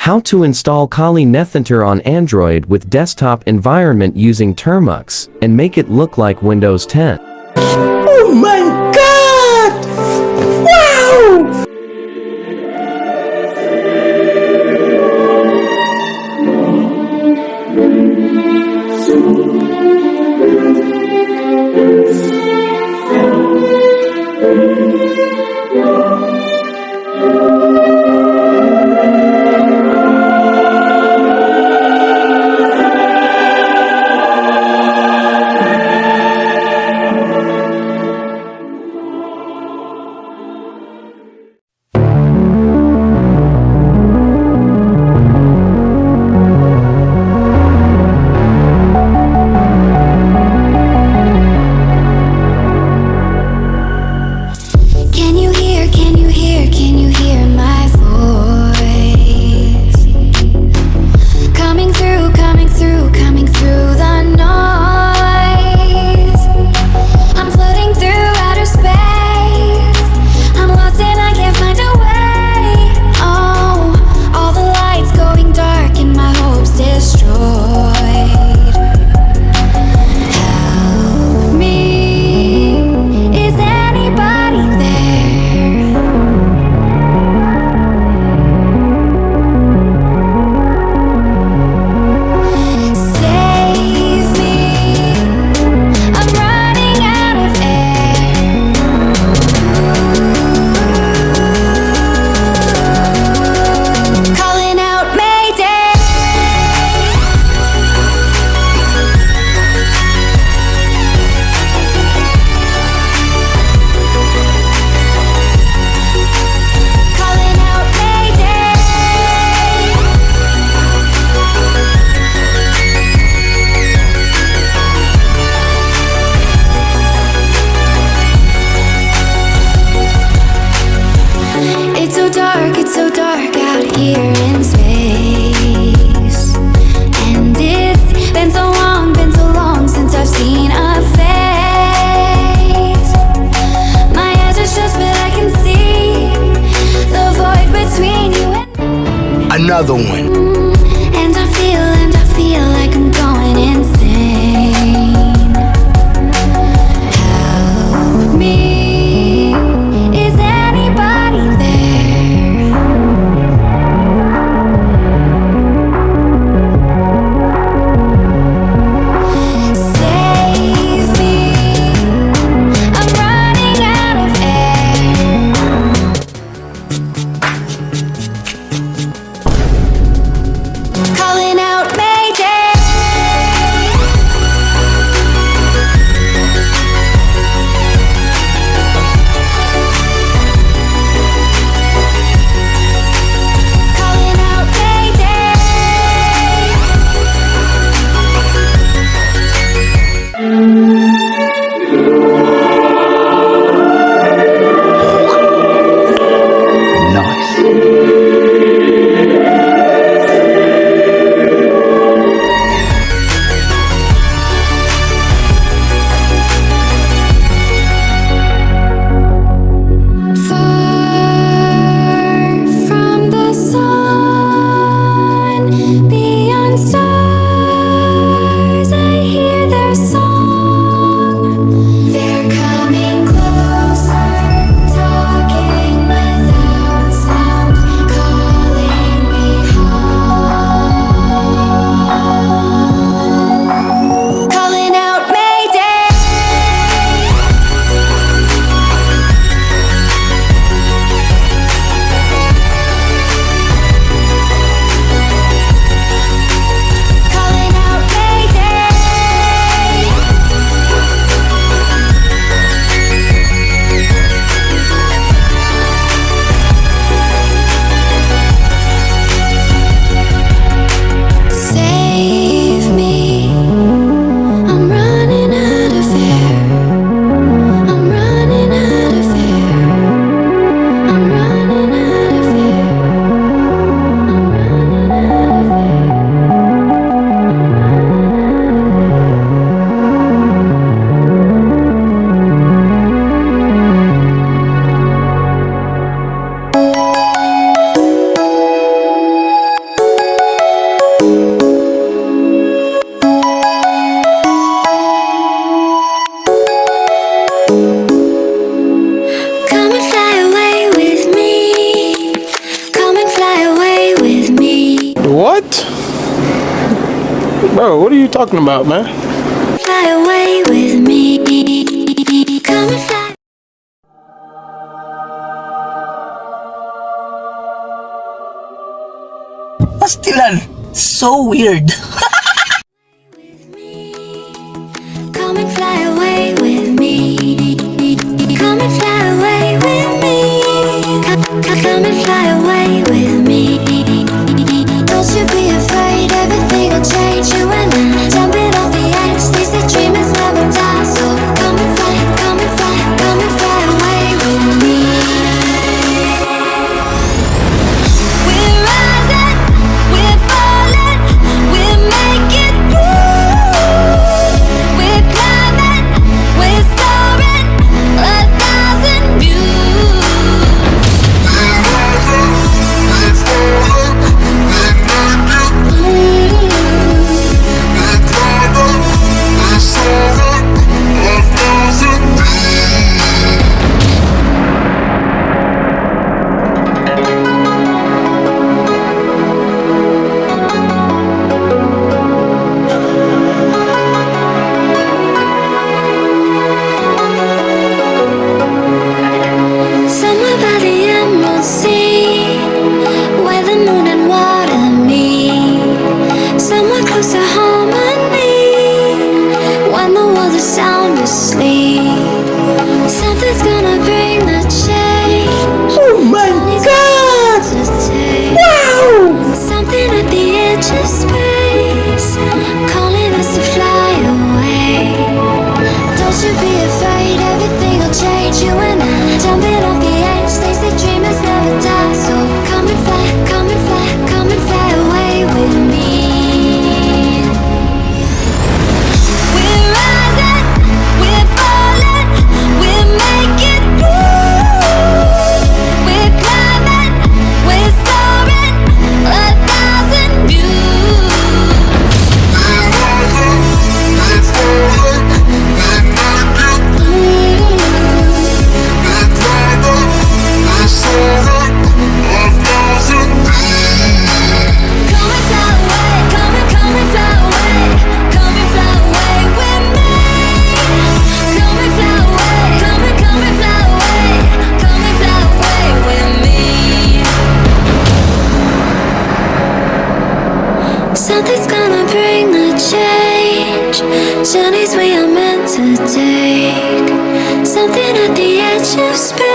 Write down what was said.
How to install Kali Nethunter on Android with desktop environment using Termux and make it look like Windows 10. Oh my god! Wow! It's so dark out here in space, and it's been so long since I've seen a face. My eyes are shut, but I can see the void between you and me. Another one. And I feel like I'm going insane. Help me. Is anybody there? Save me. I'm running out of air. Calling out Mayday. What? Bro, what are you talking about, man? Fly away with me. Come and fly. Pastilan. So weird. Come and fly away with me. Come and fly away with me. Come and fly away with me. Don't you be afraid, everything will change. You and I, jumping off the edge. They say dreamers never die. So come and fly, come and fly, come and fly away with me. We're rising, we're falling, we're making through. We're climbing, we're soaring, 1,000 views. Somewhere by the emerald sea, where the moon and water meet. Somewhere close to harmony, when the world is sound asleep. Something's gonna bring the change. Oh my God! Wow! Something at the edge of space, calling us to fly away. Don't you be afraid, everything will change. You and I, jumping off the edge. They say dreamers never die. So come and fly, come and fly, come and fly away with me. We're rising, we're falling, we're making through. We're climbing, we're soaring, 1,000 views. Come and fly away, come and fly away, come and fly away with me. Come and fly away, come and fly away, come and fly away with me. Something's gonna bring the change, journeys we are meant to take. Something at the edge of space.